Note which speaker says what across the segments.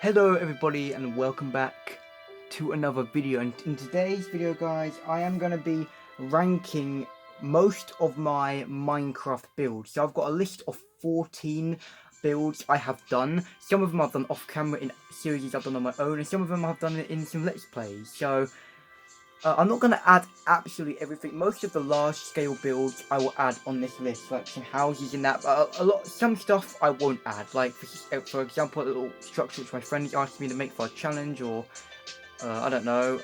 Speaker 1: Hello everybody and welcome back to another video, and in today's video guys I am going to be ranking most of my Minecraft builds. So I've got a list of 14 builds I have done. Some of them I've done off camera in series I've done on my own, and some of them I've done in some let's plays. So I'm not going to add absolutely everything. Most of the large scale builds I will add on this list, like some houses and that, but some stuff I won't add, like for example a little structure which my friend asked me to make for a challenge, or I don't know,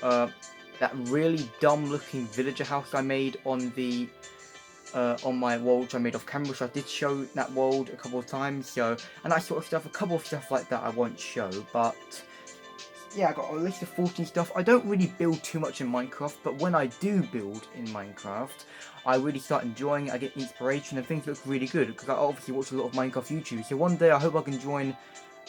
Speaker 1: that really dumb looking villager house I made on the on my world I made off camera, which I did show that world a couple of times, so, and that sort of stuff. A couple of stuff like that I won't show, but yeah, I got a list of 14 stuff. I don't really build too much in Minecraft, but when I do build in Minecraft, I really start enjoying it. I get inspiration and things look really good, because I obviously watch a lot of Minecraft YouTube. So one day I hope I can join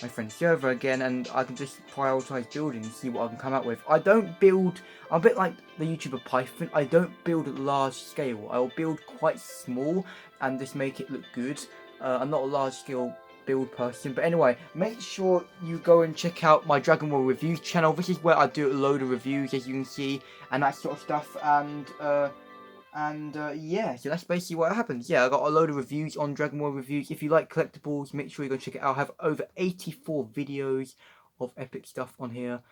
Speaker 1: my friend's server again, and I can just prioritize building and see what I can come out with. I don't build, I'm a bit like the YouTuber Python, I don't build at large scale. I will build quite small and just make it look good. I'm not a large scale build person, but anyway, make sure you go and check out my Dragon Ball reviews channel. This is where I do a load of reviews, as you can see, and that sort of stuff, and yeah, so that's basically what happens. Yeah, I got a load of reviews on Dragon Ball reviews. If you like collectibles, make sure you go check it out. I have over 84 videos of epic stuff on here.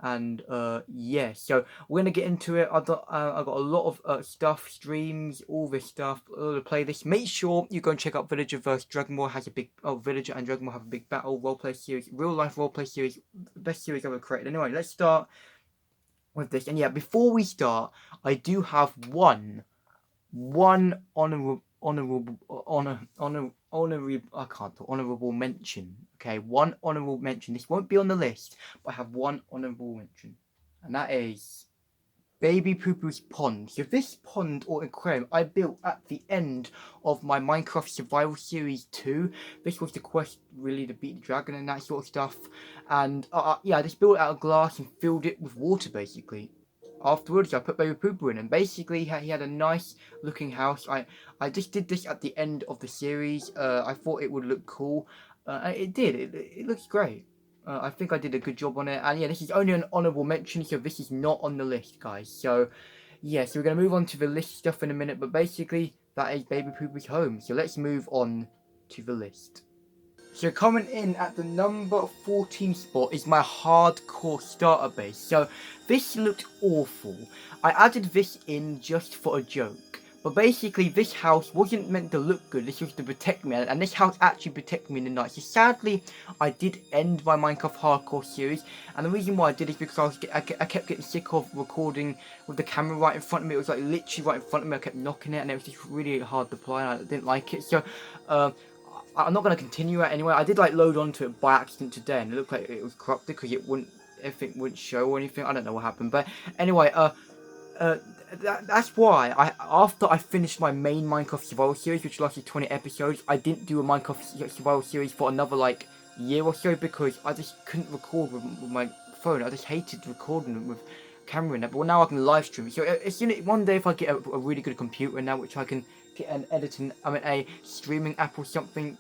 Speaker 1: And yeah, so we're gonna get into it. I've got a lot of stuff, streams, all this stuff, all the playlist. Make sure you go and check out Villager vs Dragon Ball. Has a big Villager and Dragon Ball have a big battle roleplay series, real life roleplay series, best series I've ever created. Anyway, let's start with this. And yeah, before we start, I do have one honorable mention. Okay, one honorable mention. This won't be on the list, but I have one honorable mention, and that is Baby Poo Poo's pond. So this pond or aquarium I built at the end of my Minecraft Survival Series 2. This was the quest really to beat the dragon and that sort of stuff. And yeah, I just built it out of glass and filled it with water basically. Afterwards, I put Baby Poo Poo in, and basically he had a nice looking house. I just did this at the end of the series. I thought it would look cool. And it did. It looks great. I think I did a good job on it. And yeah, this is only an honourable mention, so this is not on the list, guys. So yeah, so we're going to move on to the list stuff in a minute. But basically, that is Baby Poo Poo's home. So let's move on to the list. So coming in at the number 14 spot is my hardcore starter base. So this looked awful. I added this in just for a joke. But basically this house wasn't meant to look good. This was to protect me, and this house actually protected me in the night. So sadly, I did end my Minecraft hardcore series. And the reason why I did is because I kept getting sick of recording with the camera right in front of me. It was like literally right in front of me. I kept knocking it, and it was just really hard to play, and I didn't like it. So I'm not going to continue it anyway. I did like load onto it by accident today, and it looked like it was corrupted because everything wouldn't show or anything. I don't know what happened, but anyway, that's why after I finished my main Minecraft Survival series, which lasted 20 episodes, I didn't do a Minecraft Survival series for another like year or so because I just couldn't record with my phone. I just hated recording with camera in it. But now I can live stream it. So as soon as one day if I get a really good computer now, which I can get an editing, a streaming app or something,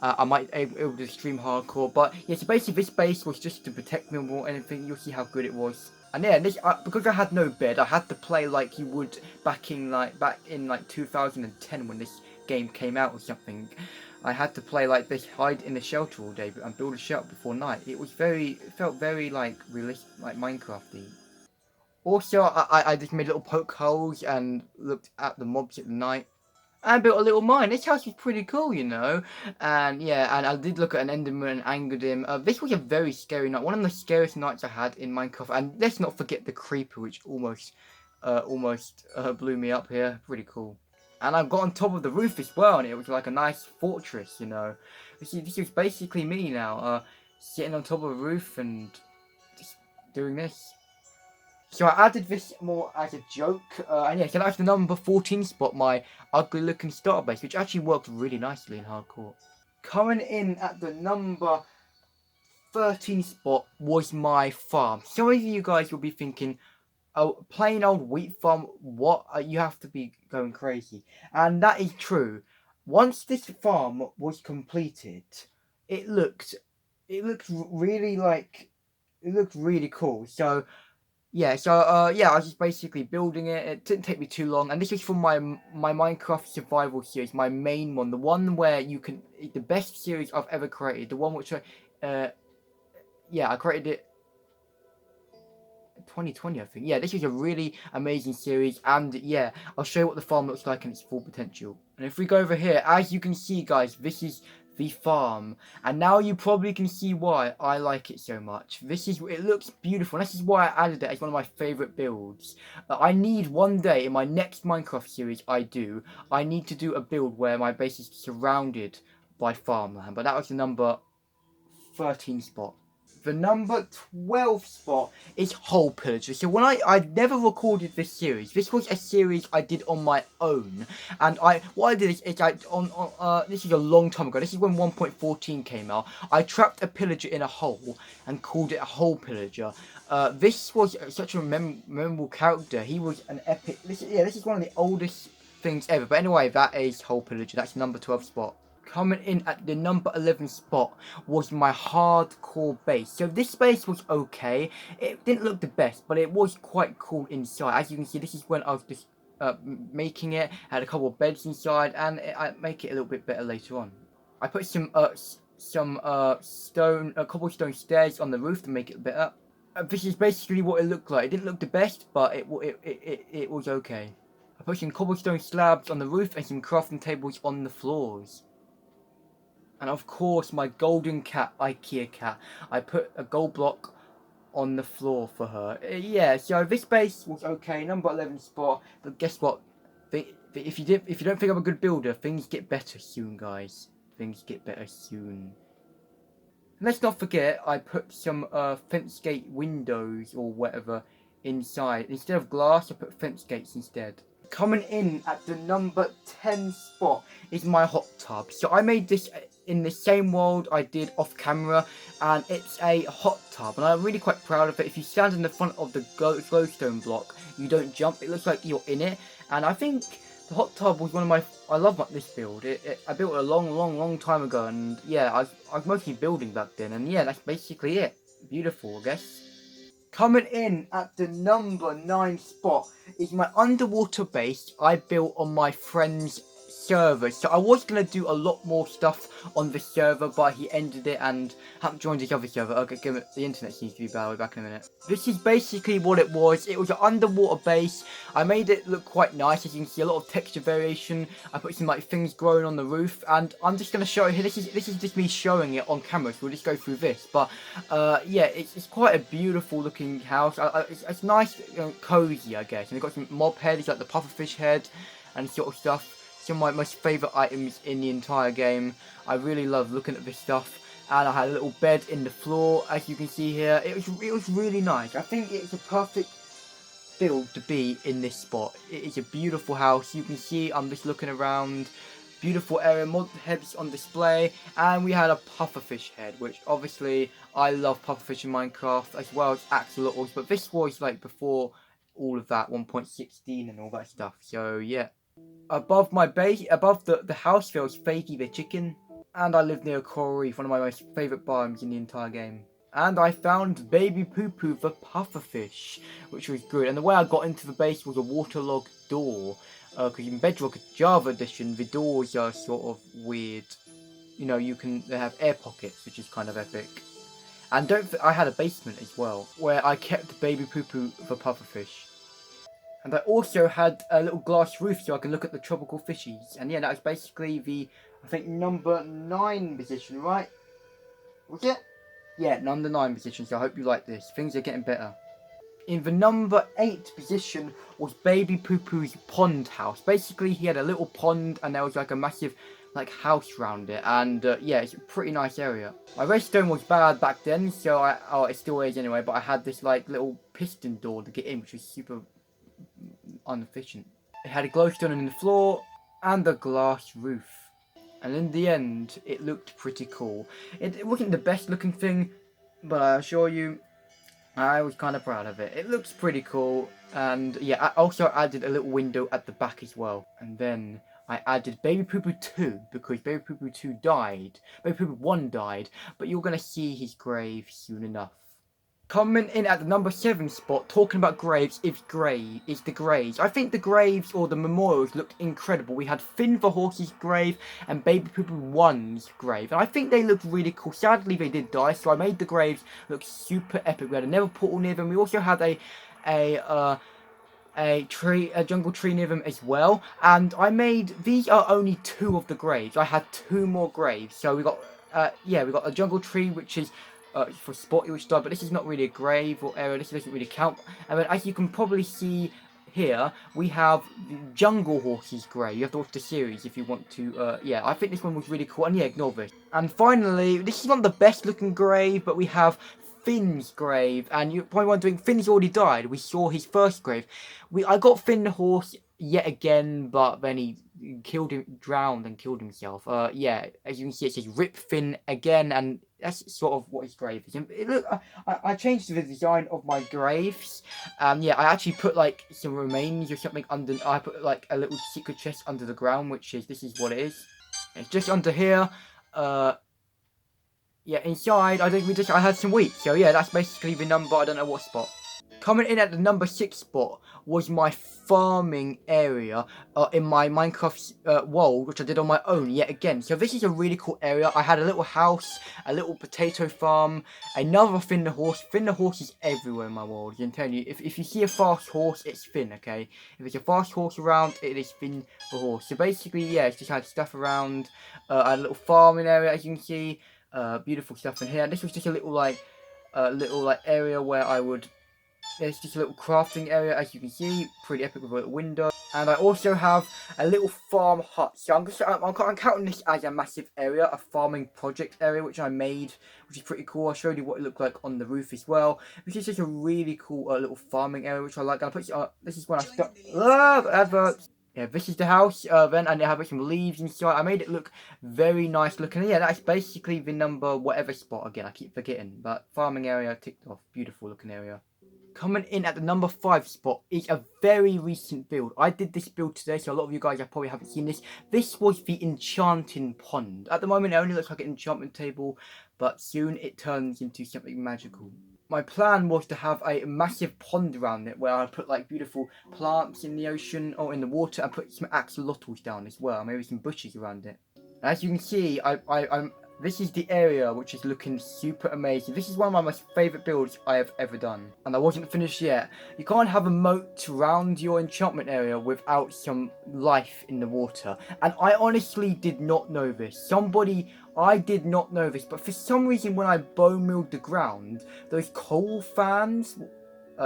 Speaker 1: I might be able to stream hardcore. But yeah, so basically this base was just to protect me more than anything. You'll see how good it was. And yeah, this because I had no bed, I had to play like you would back in like 2010 when this game came out or something. I had to play like this, hide in the shelter all day and build a shelter before night. It felt very like realistic, like Minecrafty. Also, I just made little poke holes and looked at the mobs at night. And built a little mine. This house was pretty cool, you know. And yeah, and I did look at an Enderman and angered him. This was a very scary night. One of the scariest nights I had in Minecraft. And let's not forget the creeper, which almost blew me up here. Pretty cool. And I got on top of the roof as well, and it was like a nice fortress, you know. This is basically me now, sitting on top of a roof and just doing this. So I added this more as a joke, and yeah, so that's the number 14 spot, my ugly looking starter base, which actually worked really nicely in hardcore. Coming in at the number 13 spot was my farm. Some of you guys will be thinking, oh, plain old wheat farm, what? You have to be going crazy. And that is true. Once this farm was completed, it looked it looks really like, it looks really cool. So yeah, yeah, I was just basically building it. It didn't take me too long, and this is from my Minecraft survival series, my main one, the one where you can, the best series I've ever created, the one which yeah, I created it 2020, I think. Yeah, this is a really amazing series, and yeah, I'll show you what the farm looks like in its full potential. And if we go over here, as you can see, guys, this is the farm, and now you probably can see why I like it so much. It looks beautiful, and this is why I added it as one of my favorite builds. I need one day in my next Minecraft series I need to do a build where my base is surrounded by farmland, but that was the number 13 spot. The number 12 spot is Hole Pillager. So when I never recorded this series. This was a series I did on my own. And what I did is this is a long time ago. This is when 1.14 came out. I trapped a pillager in a hole and called it a Hole Pillager. This was such a memorable character. He was an epic. This is one of the oldest things ever. But anyway, that is Hole Pillager. That's number 12 spot. Coming in at the number 11 spot was my hardcore base. So this base was okay. It didn't look the best, but it was quite cool inside. As you can see, this is when I was just making it. I had a couple of beds inside, and I make it a little bit better later on. I put some cobblestone stairs on the roof to make it better. This is basically what it looked like. It didn't look the best, but it was okay. I put some cobblestone slabs on the roof and some crafting tables on the floors. And of course, my golden cat, IKEA cat. I put a gold block on the floor for her. Yeah, so this base was okay, number 11 spot. But guess what? If you don't think I'm a good builder, things get better soon, guys. Things get better soon. Let's not forget, I put some fence gate windows or whatever inside. Instead of glass, I put fence gates instead. Coming in at the number 10 spot is my hot tub. So I made this in the same world I did off camera, and it's a hot tub, and I'm really quite proud of it. If you stand in the front of the glowstone block, you don't jump. It looks like you're in it, and I think the hot tub was one of my. I love this build. I built it a long time ago, and yeah, I was mostly building back then, and yeah, that's basically it. Beautiful, I guess. Coming in at the number 9 spot is my underwater base I built on my friend's server. So I was going to do a lot more stuff on the server, but he ended it and haven't joined his other server. Okay, give it, the internet seems to be bad. I'll be back in a minute. This is basically what it was. It was an underwater base. I made it look quite nice. As you can see, a lot of texture variation. I put some like things growing on the roof, and I'm just going to show you here. This is just me showing it on camera, so we'll just go through this. But yeah, it's quite a beautiful looking house. It's nice, cozy, I guess. And it's got some mob heads like the pufferfish head and sort of stuff. Some of my most favourite items in the entire game. I really love looking at this stuff. And I had a little bed in the floor, as you can see here. It was really nice. I think it's a perfect build to be in this spot. It is a beautiful house. You can see I'm just looking around. Beautiful area, mod heads on display, and we had a pufferfish head, which obviously I love pufferfish in Minecraft as well as axolotls, but this was like before all of that, 1.16 and all that stuff. So yeah. Above my base, above the house, there was Fakey the chicken, and I lived near a coral reef, one of my most favourite biomes in the entire game. And I found Baby Poo Poo the pufferfish, which was good. And the way I got into the base was a waterlogged door, because in Bedrock Java Edition, the doors are sort of weird. You know, they have air pockets, which is kind of epic. And I had a basement as well, where I kept Baby Poo Poo the pufferfish. And I also had a little glass roof so I can look at the tropical fishies. And yeah, that was basically the, I think, number 9 position, right? Was it? Yeah, number 9 position, so I hope you like this. Things are getting better. In the number 8 position was Baby Poo Poo's pond house. Basically, he had a little pond and there was like a massive house around it. And yeah, it's a pretty nice area. My redstone was bad back then, so it still is anyway. But I had this little piston door to get in, which was super inefficient. It had a glowstone in the floor and a glass roof. And in the end, it looked pretty cool. It wasn't the best looking thing, but I assure you, I was kind of proud of it. It looks pretty cool. And yeah, I also added a little window at the back as well. And then I added Baby Poo Poo 2 because Baby Poo Poo 2 died. Baby Poo Poo 1 died, but you're going to see his grave soon enough. Coming in at the number 7 spot, talking about graves, is the graves. I think the graves or the memorials looked incredible. We had Finn the horse's grave and Baby Poo Poo 1's grave, and I think they looked really cool. Sadly, they did die, so I made the graves look super epic. We had a Nether portal near them. We also had a jungle tree near them as well. And I made, these are only 2 of the graves. I had 2 more graves. So we got, we got a jungle tree, which is for Spotty, which died, but this is not really a grave or area. This doesn't really count. And then, as you can probably see here, we have the Jungle Horse's grave. You have to watch the series if you want to. I think this one was really cool. And yeah, ignore this. And finally, this is not the best looking grave, but we have Finn's grave, and you're probably wondering, Finn's already died. We saw his first grave. I got Finn the horse yet again, but then he drowned and killed himself. As you can see, it says Rip Finn again, and that's sort of what his grave is. And look, I changed the design of my graves. I actually put like some remains or something under. I put like a little secret chest under the ground, this is what it is. It's just under here. Inside, I had some wheat. So yeah, that's basically the number, I don't know what spot. Coming in at the number 6 spot was my farming area in my Minecraft world, which I did on my own yet again. So this is a really cool area. I had a little house, a little potato farm, another Finn the horse. Finn the horse is everywhere in my world. I can tell you, if you see a fast horse, it's Finn, okay? If there's a fast horse around, it is Finn the horse. So basically, yeah, it's just had stuff around. I had a little farming area, as you can see. Beautiful stuff in here. This was just a little area where I would. There's just a little crafting area, as you can see, pretty epic with a little window. And I also have a little farm hut. So I'm counting this as a massive area, a farming project area, which I made, which is pretty cool. I showed you what it looked like on the roof as well. This is just a really cool little farming area, which I like. This is when I start. Adverts. Yeah, this is the house, and I have some leaves inside. I made it look very nice looking. And yeah, that's basically the number whatever spot. Again, I keep forgetting. But farming area ticked off. Beautiful looking area. Coming in at the number 5 spot is a very recent build. I did this build today, so a lot of you guys probably haven't seen this. This was the Enchanting Pond. At the moment, it only looks like an enchantment table, but soon it turns into something magical. My plan was to have a massive pond around it where I put like beautiful plants in the ocean or in the water and put some axolotls down as well, maybe some bushes around it. And as you can see, this is the area which is looking super amazing. This is one of my most favourite builds I have ever done. And I wasn't finished yet. You can't have a moat around your enchantment area without some life in the water. And I honestly did not know this. I did not know this, but for some reason when I bone milled the ground, those coal fans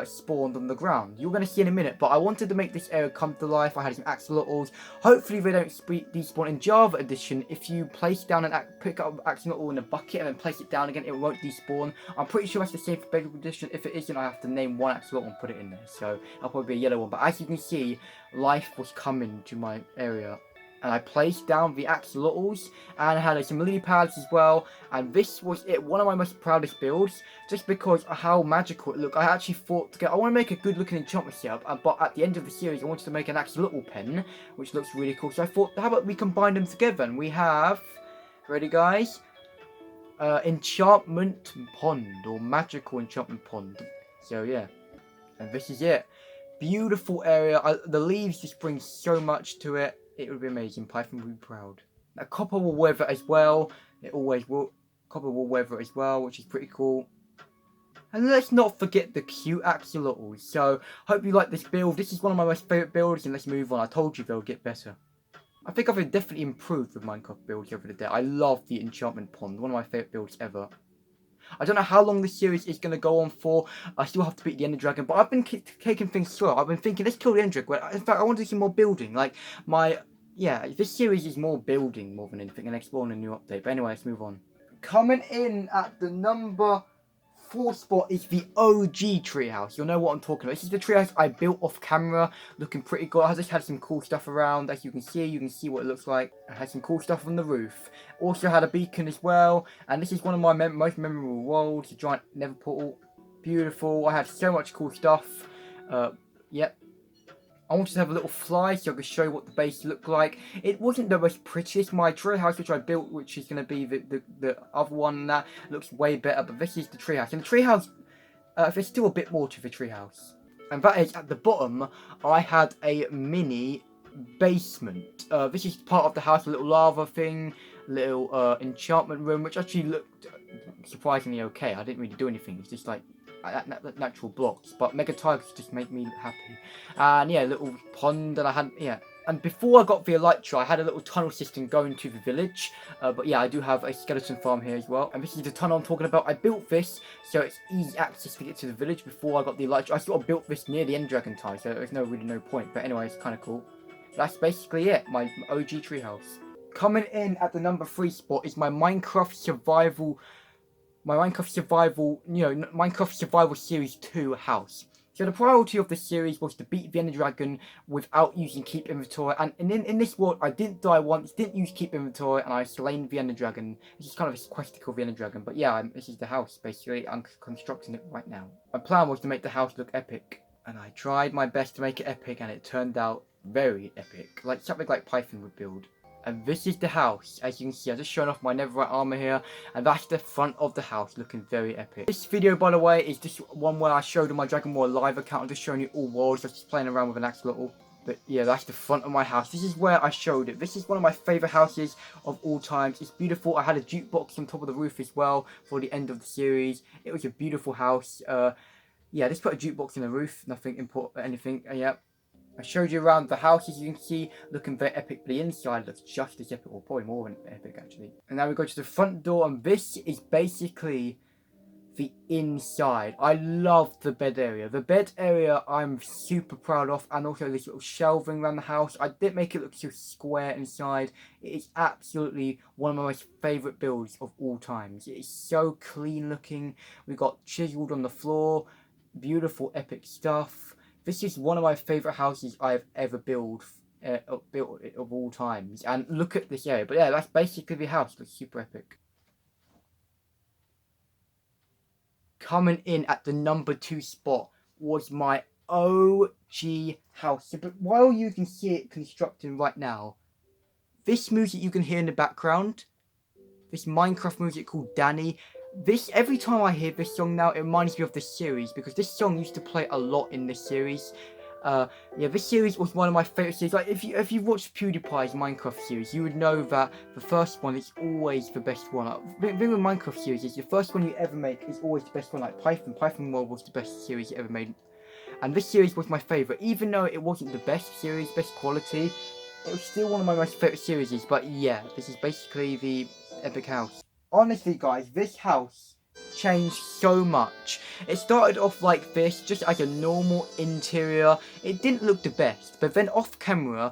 Speaker 1: spawned on the ground. You're going to see in a minute, but I wanted to make this area come to life. I had some axolotls. Hopefully they don't despawn in Java Edition. If you place down pick up an axolotl in a bucket and then place it down again, it won't despawn. I'm pretty sure that's the same for Bedrock Edition. If it isn't, I have to name one axolotl and put it in there. So I'll probably be a yellow one. But as you can see, life was coming to my area. And I placed down the axolotls, and I had some lily pads as well, and this was one of my most proudest builds, just because of how magical it looked. I actually thought, I want to make a good looking enchantment setup, but at the end of the series I wanted to make an axolotl pen, which looks really cool, so I thought, how about we combine them together, and we have, ready guys, enchantment pond, or magical enchantment pond, so yeah, and this is it. Beautiful area, the leaves just bring so much to it. It would be amazing. Python would be proud. Now, copper will weather as well. It always will. Copper will weather as well, which is pretty cool. And let's not forget the cute axolotls. So, hope you like this build. This is one of my most favourite builds, and let's move on. I told you they'll get better. I think I've definitely improved with Minecraft builds over the day. I love the enchantment pond. One of my favourite builds ever. I don't know how long this series is going to go on for. I still have to beat the Ender Dragon, but I've been taking things slow. I've been thinking, let's kill the Ender Dragon. In fact, I want to do some more building. This series is more building more than anything and exploring a new update. But anyway, let's move on. Coming in at the number 4 spot is the OG treehouse. You'll know what I'm talking about. This is the treehouse I built off camera, looking pretty good. I just had some cool stuff around, as you can see what it looks like. I had some cool stuff on the roof. Also had a beacon as well, and this is one of my most memorable worlds, the giant Nether portal. Beautiful. I had so much cool stuff. Yep. I wanted to have a little fly so I could show you what the base looked like. It wasn't the most prettiest. My treehouse which I built, which is going to be the other one, that looks way better, but this is the treehouse. And the treehouse, there's still a bit more to the treehouse. And that is, at the bottom, I had a mini basement. This is part of the house, a little lava thing, little enchantment room, which actually looked surprisingly okay. I didn't really do anything. It's just like natural blocks, but Mega Tigers just make me happy. And yeah, little pond that I had, yeah. And before I got the elytra, I had a little tunnel system going to the village. But yeah, I do have a skeleton farm here as well. And this is the tunnel I'm talking about. I built this so it's easy access to get to the village before I got the elytra. I sort of built this near the End Dragon tie, so there's really no point. But anyway, it's kind of cool. That's basically it, my OG treehouse. Coming in at the number 3 spot is my Minecraft Survival, Minecraft Survival Series 2 house. So the priority of the series was to beat the Ender Dragon without using Keep Inventory, and in this world I didn't die once, didn't use Keep Inventory, and I slain the Ender Dragon. This is kind of a quest to kill the Ender Dragon, but yeah, this is the house basically. I'm constructing it right now. My plan was to make the house look epic, and I tried my best to make it epic, and it turned out very epic, like something like Python would build. And this is the house. As you can see, I've just shown off my netherite armor here, and that's the front of the house, looking very epic. This video, by the way, is just one where I showed on my Dragon War live account. I'm just showing you all worlds. I'm just playing around with an axolotl. But yeah, that's the front of my house. This is where I showed it. This is one of my favourite houses of all times. It's beautiful. I had a jukebox on top of the roof as well for the end of the series. It was a beautiful house. Yeah, just put a jukebox in the roof. Nothing important, anything. Yeah. I showed you around the house, as you can see, looking very epic. The inside looks just as epic, or probably more than epic actually. And now we go to the front door, and this is basically the inside. I love the bed area. The bed area I'm super proud of, and also this little shelving around the house. I didn't make it look so square inside. It is absolutely one of my most favourite builds of all times. It is so clean looking. We got chiseled on the floor, beautiful epic stuff. This is one of my favourite houses I've ever built of all times. And look at this area. But yeah, that's basically the house. It looks super epic. Coming in at the number 2 spot was my OG house. But while you can see it constructing right now, this music you can hear in the background, this Minecraft music called Danny, every time I hear this song now, it reminds me of this series, because this song used to play a lot in this series. Yeah, this series was one of my favourite series. Like, if you've watched PewDiePie's Minecraft series, you would know that the first one is always the best one. The thing with Minecraft series is the first one you ever make is always the best one. Like Python World was the best series you ever made, and this series was my favourite. Even though it wasn't the best series, best quality, it was still one of my most favourite series. But yeah, this is basically the epic house. Honestly guys, this house changed so much. It started off like this, just as a normal interior. It didn't look the best, but then off camera,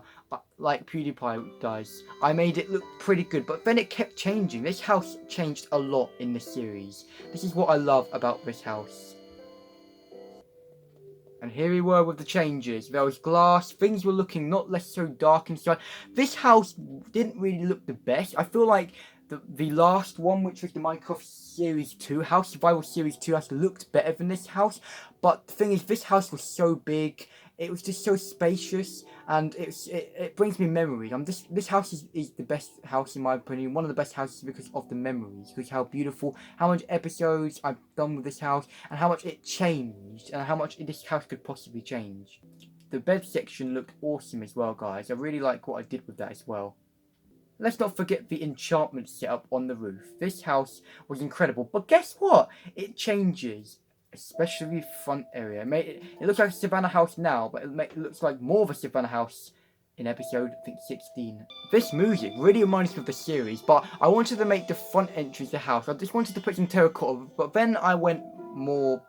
Speaker 1: like PewDiePie does, I made it look pretty good, but then it kept changing. This house changed a lot in the series. This is what I love about this house. And here we were with the changes. There was glass, things were looking not less so dark inside. This house didn't really look the best. I feel like the last one, which was the Minecraft Series 2 house, Survival Series 2 house, looked better than this house. But the thing is, this house was so big, it was just so spacious, and it brings me memories. This house is the best house in my opinion, one of the best houses because of the memories, because how beautiful, how much episodes I've done with this house, and how much it changed, and how much this house could possibly change. The bed section looked awesome as well, guys. I really like what I did with that as well. Let's not forget the enchantment setup on the roof. This house was incredible, but guess what? It changes, especially the front area. It looks like a Savannah house now, but it looks like more of a Savannah house in episode, I think, 16. This music really reminds me of the series, but I wanted to make the front entrance the house. I just wanted to put some terracotta, but then I went more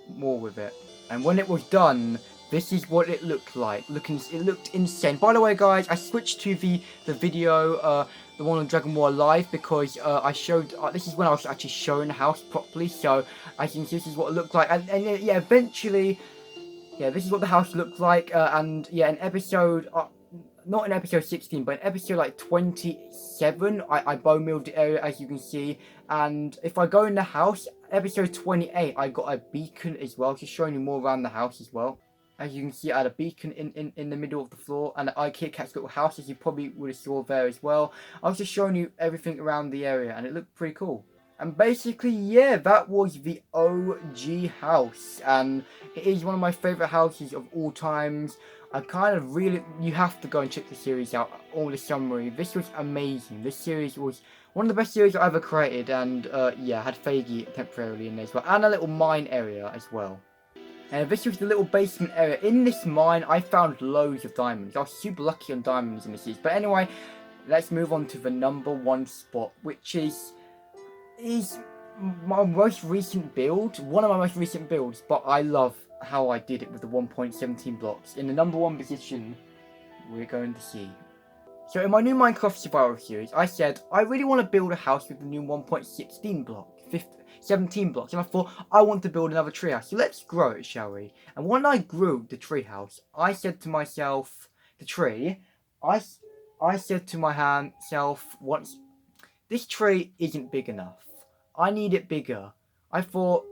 Speaker 1: with it. And when it was done, this is what it looked like. It looked insane. By the way, guys, I switched to the video, the one on Dragon War Live, because I showed. This is when I was actually showing the house properly. So I think this is what it looked like. And yeah, eventually, yeah, this is what the house looked like. And yeah, in episode, not in episode 16, but in episode like 27, I bone milled the area, as you can see. And if I go in the house, episode 28, I got a beacon as well, just showing you more around the house as well. As you can see, I had a beacon in the middle of the floor, and the IKEA Cat's little house, as you probably would have saw there as well. I was just showing you everything around the area, and it looked pretty cool. And basically, yeah, that was the OG house, and it is one of my favourite houses of all times. I kind of really, you have to go and check the series out, all the summary. This was amazing. This series was one of the best series I ever created, and yeah, I had Faggy temporarily in there as well, and a little mine area as well. And this was the little basement area. In this mine, I found loads of diamonds. I was super lucky on diamonds in this series. But anyway, let's move on to the number 1 spot, which is my most recent build. One of my most recent builds, but I love how I did it with the 1.17 blocks. In the number 1 position, we're going to see. So in my new Minecraft Survival series, I said, I really want to build a house with the new 1.16 block. 17 blocks, and I thought I want to build another treehouse, so let's grow it, shall we? And when I grew the treehouse, I said to myself, I said to myself once, this tree isn't big enough. I need it bigger. I thought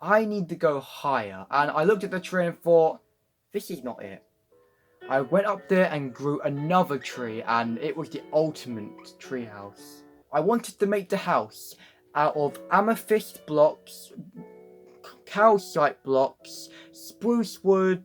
Speaker 1: I need to go higher, and I looked at the tree and thought, this is not it. I went up there and grew another tree, and it was the ultimate treehouse. I wanted to make the house out of amethyst blocks, calcite blocks, spruce wood,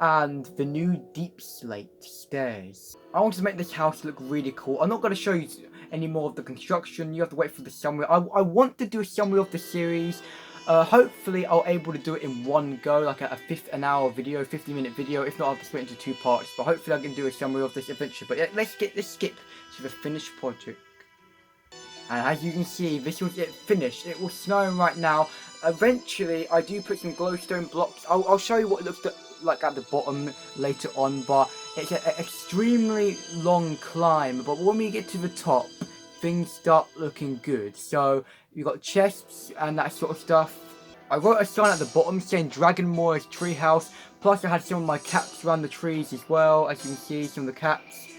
Speaker 1: and the new deep slate stairs. I wanted to make this house look really cool. I'm not going to show you any more of the construction. You have to wait for the summary. I want to do a summary of the series. Hopefully I'll able to do it in one go, like an hour video, 50-minute video. If not, I'll have to split into 2 parts. But hopefully I can do a summary of this eventually. But yeah, let's skip to the finished project. And as you can see, this was it finished. It was snowing right now. Eventually, I do put some glowstone blocks. I'll show you what it looks like at the bottom later on. But it's an extremely long climb. But when we get to the top, things start looking good. So, you got chests and that sort of stuff. I wrote a sign at the bottom saying Dragon Moor's treehouse. Plus, I had some of my cats around the trees as well. As you can see, some of the cats.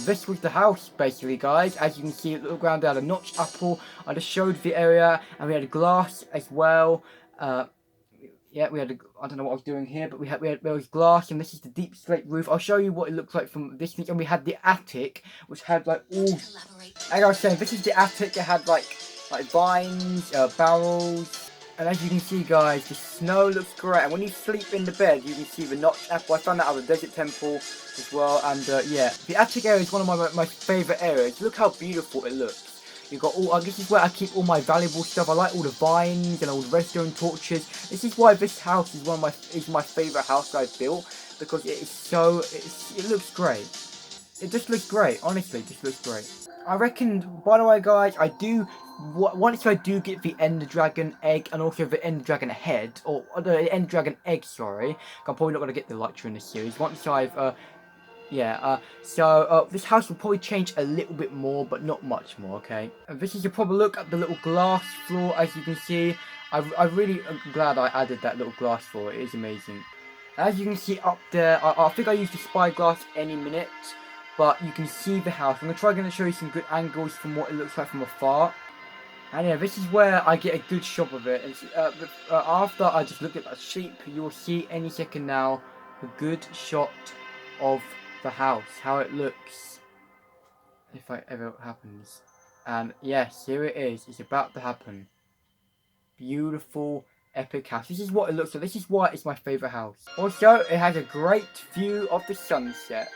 Speaker 1: This was the house, basically, guys. As you can see, at the ground there had a notch apple. I just showed the area, and we had glass as well. Yeah, we had I don't know what I was doing here, but there was glass, and this is the deep slate roof. I'll show you what it looks like from this thing. And we had the attic, which had like all. As I was saying, this is the attic. It had like vines, barrels. And as you can see, guys, the snow looks great. And when you sleep in the bed, you can see the notch apple. I found that out of the desert temple as well. And yeah, the attic area is one of my favourite areas. Look how beautiful it looks. You've got all. This is where I keep all my valuable stuff. I like all the vines and all the redstone torches. This is why this house is my favourite house I've built, because it is so. It looks great. It just looks great. Honestly, it just looks great. I reckon. By the way, guys, once I do get the Ender Dragon egg and also the Ender Dragon head, or the Ender Dragon egg, sorry, I'm probably not going to get the Elytra in this series. Once I've, this house will probably change a little bit more, but not much more, okay? And this is a proper look at the little glass floor, as you can see. I really am glad I added that little glass floor. It is amazing. As you can see up there, I think I used the spyglass any minute. But you can see the house. I'm going to show you some good angles from what it looks like from afar. And yeah, this is where I get a good shot of it. After I just looked at that sheep, you will see any second now a good shot of the house. How it looks. If it ever happens. And yes, here it is. It's about to happen. Beautiful, epic house. This is what it looks like. This is why it's my favourite house. Also, it has a great view of the sunset.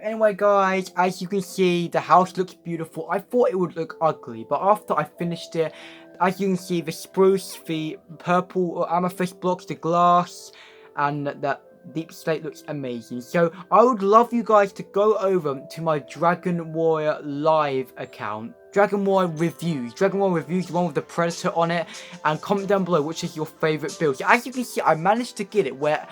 Speaker 1: Anyway, guys, as you can see, the house looks beautiful. I thought it would look ugly, but after I finished it, as you can see, the spruce, the purple or amethyst blocks, the glass, and that deep slate looks amazing. So I would love you guys to go over to my Dragon Warrior live account. Dragon Warrior Reviews. Dragon Warrior Reviews, the one with the Predator on it. And comment down below which is your favourite build. So as you can see, I managed to get it where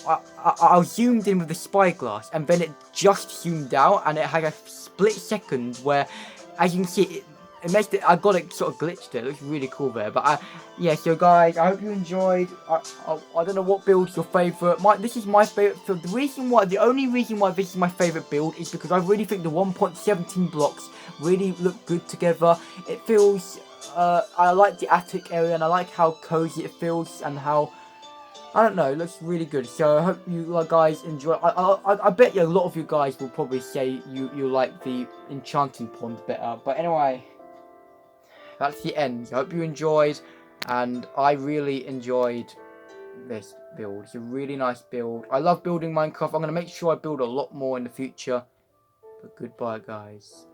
Speaker 1: I zoomed in with the spyglass. And then it just zoomed out. And it had a split second where, as you can see, it makes it. I got it sort of glitched there. It looks really cool there. But yeah, so guys, I hope you enjoyed. I don't know what build's your favourite. This is my favourite build. The only reason why this is my favourite build is because I really think the 1.17 blocks really look good together. It feels I like the attic area, and I like how cozy it feels, and how, I don't know, it looks really good. So I hope you guys enjoy. I bet you a lot of you guys will probably say you like the enchanting pond better. But anyway, that's the end. I hope you enjoyed, and I really enjoyed this build. It's a really nice build. I love building Minecraft. I'm going to make sure I build a lot more in the future. But goodbye, guys.